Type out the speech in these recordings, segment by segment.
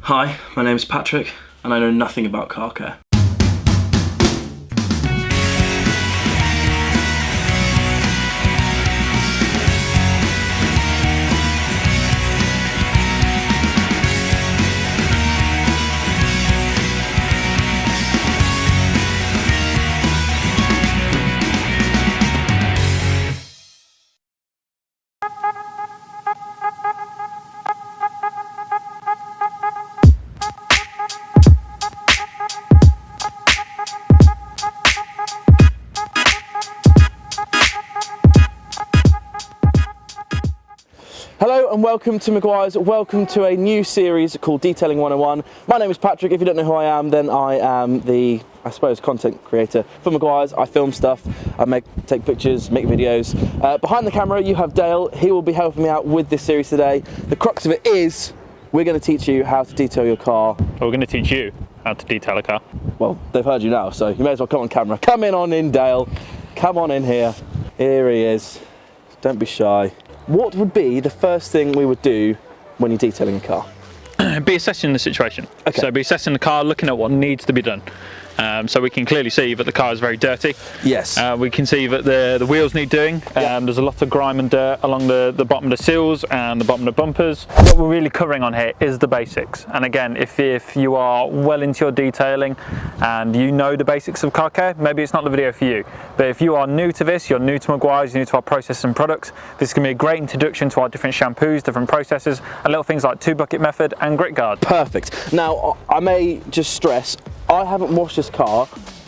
Hi, my name is Patrick and I know nothing about car care. Hello and welcome to Maguire's. Welcome to a new series called Detailing 101. My name is Patrick. If you don't know who I am, then I am the, content creator for Maguire's. I film stuff, I take pictures, make videos. Behind the camera you have Dale. He will be helping me out with this series today. The crux of it is we're going to teach you how to detail your car. We're going to teach you how to detail a car. Well, they've heard you now, so you may as well come on camera. Come in, Dale. Come on in here. Here he is. Don't be shy. What would be the first thing we would do when you're detailing a car? Be assessing the situation. Okay. So be assessing the car, looking at what needs to be done. So we can clearly see that the car is very dirty. Yes. We can see that the wheels need doing. There's a lot of grime and dirt along the bottom of the seals and the bottom of the bumpers. What we're really covering on here is the basics. And again, if you are well into your detailing and you know the basics of car care, maybe it's not the video for you. But if you are new to this, you're new to Maguire's, you're new to our processes and products, this is going to be a great introduction to our different shampoos, different processes, and little things like 2-bucket method and grit guard. Perfect. Now, I may just stress, I haven't washed this car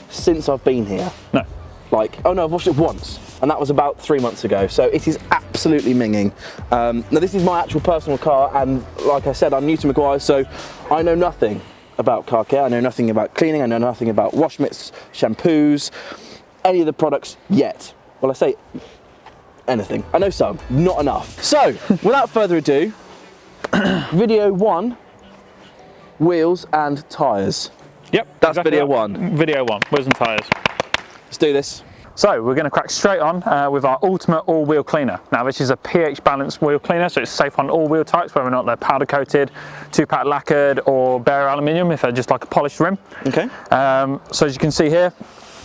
since I've been here. No. I've washed it once, and that was about 3 months ago, so it is absolutely minging. Now, this is my actual personal car, and like I said, I'm new to Maguire's, so I know nothing about car care. I know nothing about cleaning, I know nothing about wash mitts, shampoos, any of the products yet. Well, I say anything. I know some, not enough. So, without further ado, video 1, wheels and tyres. Yep, that's exactly video that. 1. Video 1, wheels and tyres. Let's do this. So we're going to crack straight on with our Ultimate All-Wheel Cleaner. Now this is a pH balanced wheel cleaner, so it's safe on all wheel types, whether or not they're powder coated, 2-pack lacquered or bare aluminium if they're just like a polished rim. Okay. So as you can see here,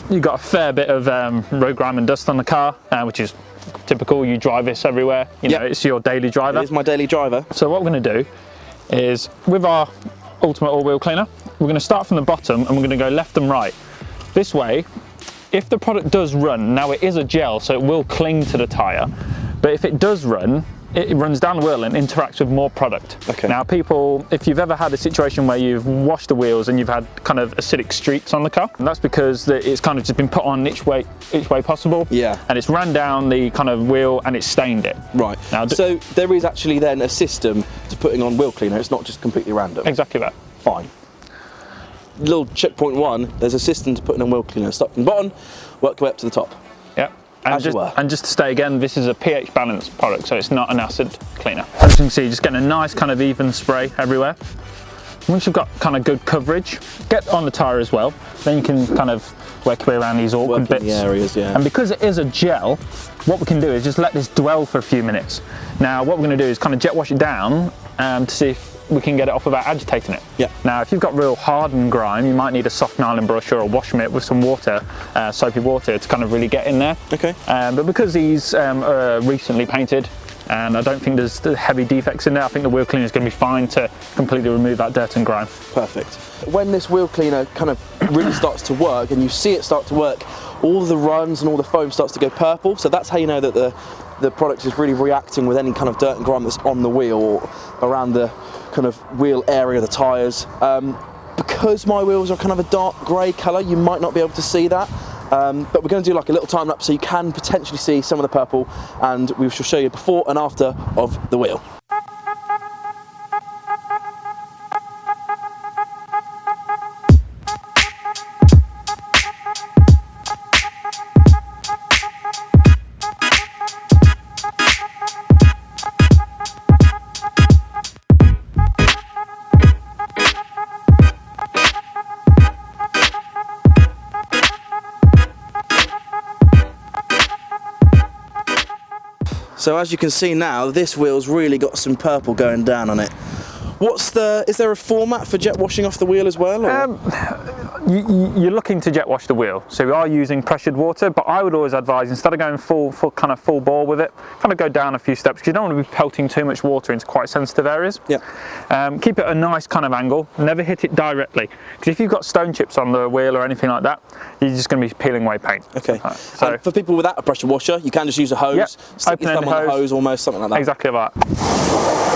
you've got a fair bit of road grime and dust on the car, which is typical. You drive this everywhere, you know, it's your daily driver. It is my daily driver. So what we're going to do is, with our Ultimate All-Wheel Cleaner, we're going to start from the bottom and we're going to go left and right. This way, if the product does run, now it is a gel so it will cling to the tyre, but if it does run, it runs down the wheel and interacts with more product. Okay. Now people, if you've ever had a situation where you've washed the wheels and you've had kind of acidic streaks on the car, and that's because it's kind of just been put on each way possible. Yeah. And it's ran down the kind of wheel and it's stained it. Right. Now, so there is actually then a system to putting on wheel cleaner. It's not just completely random. Exactly that. Fine. Little checkpoint 1, there's a system to putting on wheel cleaner. Start from the bottom, work your way up to the top. Yep. And just to say again, this is a pH balanced product, so it's not an acid cleaner. As you can see, just getting a nice kind of even spray everywhere. Once you've got kind of good coverage, get on the tyre as well, then you can kind of work your way around these awkward bits. The areas, yeah. And because it is a gel, what we can do is just let this dwell for a few minutes. Now what we're going to do is kind of jet wash it down to see if we can get it off without agitating it. Yeah. Now if you've got real hardened grime, you might need a soft nylon brush or a wash mitt with some water, soapy water, to kind of really get in there. Okay. But because these are recently painted, and I don't think there's heavy defects in there, I think the wheel cleaner is going to be fine to completely remove that dirt and grime. Perfect. When this wheel cleaner kind of really starts to work and you see it start to work, all the runs and all the foam starts to go purple, so that's how you know that the product is really reacting with any kind of dirt and grime that's on the wheel or around the kind of wheel area, the tyres. Because my wheels are kind of a dark grey colour, you might not be able to see that. But we're going to do like a little time lapse so you can potentially see some of the purple, and we shall show you before and after of the wheel. So as you can see now, this wheel's really got some purple going down on it. Is there a format for jet washing off the wheel as well? Or? You're looking to jet wash the wheel, so we are using pressured water, but I would always advise, instead of going full bore with it, kind of go down a few steps, because you don't want to be pelting too much water into quite sensitive areas. Yeah. Keep it a nice kind of angle, never hit it directly, because if you've got stone chips on the wheel or anything like that, you're just going to be peeling away paint. Okay. Right, so and for people without a pressure washer, you can just use a hose, yep, stick your thumb on the hose almost, something like that. Exactly like that.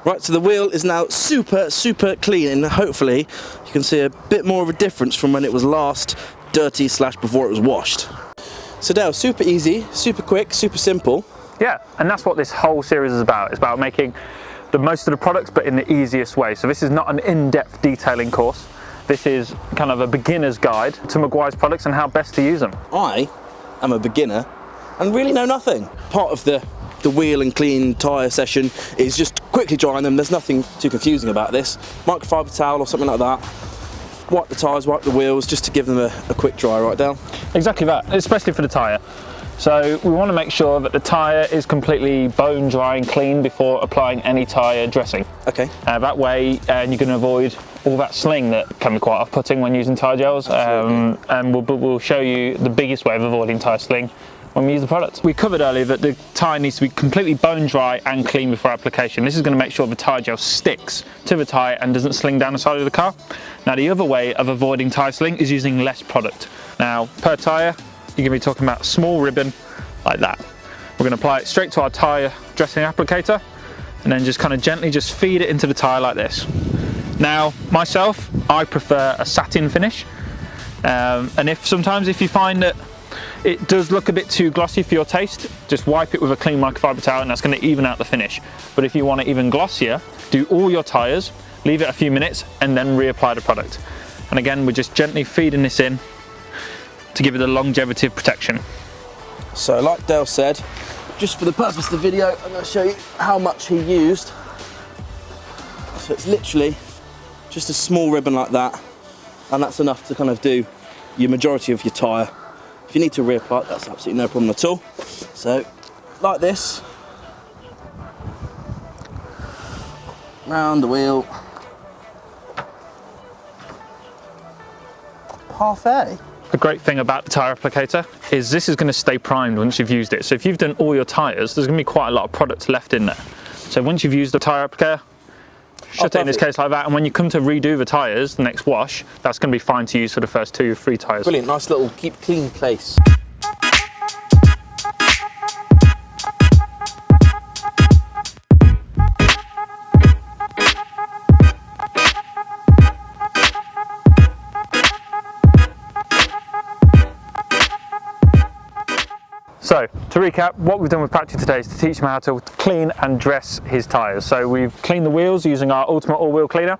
Right, so the wheel is now super clean, and hopefully you can see a bit more of a difference from when it was last dirty / before it was washed. So Dale, super easy, super quick, super simple. Yeah, and that's what this whole series is about. It's about making the most of the products, but in the easiest way. So this is not an in-depth detailing course. This is kind of a beginner's guide to Meguiar's products and how best to use them. I am a beginner and really know nothing. Part of the wheel and clean tyre session is just quickly drying them. There's nothing too confusing about this. Microfiber towel or something like that. Wipe the tyres, wipe the wheels, just to give them a quick dry, right, Dale? Exactly that, especially for the tyre. So we want to make sure that the tyre is completely bone dry and clean before applying any tyre dressing. Okay. That way you can avoid all that sling that can be quite off-putting when using tyre gels. And we'll show you the biggest way of avoiding tyre sling when we use the product. We covered earlier that the tyre needs to be completely bone dry and clean before application. This is going to make sure the tyre gel sticks to the tyre and doesn't sling down the side of the car. Now the other way of avoiding tyre sling is using less product. Now per tyre, you're going to be talking about a small ribbon like that. We're going to apply it straight to our tyre dressing applicator and then just kind of gently just feed it into the tyre like this. Now myself, I prefer a satin finish, and sometimes if you find that it does look a bit too glossy for your taste, just wipe it with a clean microfiber towel and that's going to even out the finish. But if you want it even glossier, do all your tyres, leave it a few minutes and then reapply the product. And again, we're just gently feeding this in to give it the longevity of protection. So like Dale said, just for the purpose of the video, I'm going to show you how much he used. So it's literally just a small ribbon like that, and that's enough to kind of do your majority of your tyre. If you need to reapply, that's absolutely no problem at all. So, like this, round the wheel, parfait. The great thing about the tyre applicator is this is going to stay primed once you've used it. So if you've done all your tyres, there's going to be quite a lot of product left in there. So once you've used the tyre applicator, shut it in this case like that, and when you come to redo the tyres, the next wash, that's going to be fine to use for the first 2 or 3 tyres. Brilliant, nice little keep clean place. So, to recap, what we've done with Patrick today is to teach him how to clean and dress his tyres. So we've cleaned the wheels using our Ultimate All-Wheel Cleaner,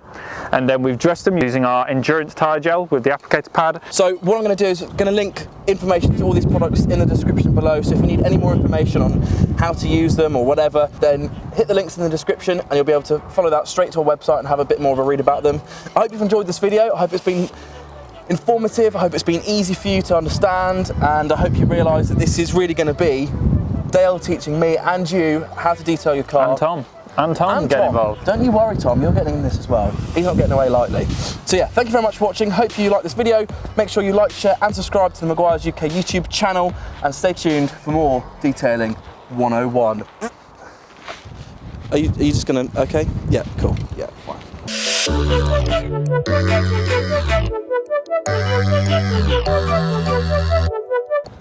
and then we've dressed them using our Endurance Tyre Gel with the applicator pad. So what I'm going to do is going to link information to all these products in the description below, so if you need any more information on how to use them or whatever, then hit the links in the description and you'll be able to follow that straight to our website and have a bit more of a read about them. I hope you've enjoyed this video. I hope it's been informative, I hope it's been easy for you to understand, and I hope you realise that this is really going to be Dale teaching me and you how to detail your car. And Tom get involved. Don't you worry, Tom, you're getting in this as well. He's not getting away lightly. So yeah, thank you very much for watching. Hope you like this video. Make sure you like, share and subscribe to the Meguiar's UK YouTube channel, and stay tuned for more Detailing 101. Are you just going to, okay? Yeah, cool, yeah, fine.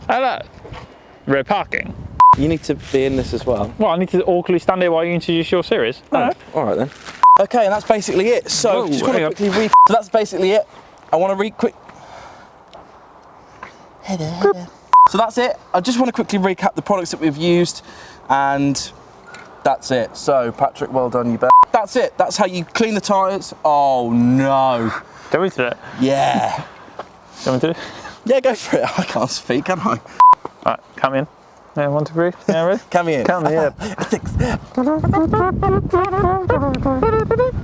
Hello. Rear parking. You need to be in this as well. Well, I need to awkwardly stand here while you introduce your series. Oh, all right then. Okay, and that's basically it. So, just want to quickly read. So that's basically it. I want to read quick. So that's it. I just want to quickly recap the products that we've used, and that's it. So, Patrick, well done, you bet. That's it. That's how you clean the tyres. Oh no. Do we do it? Yeah. Do we do it? Yeah, go for it. I can't speak, can I? Alright, come in. Yeah, 1, 2, 3. Yeah, ready? Come in. Come in, yeah.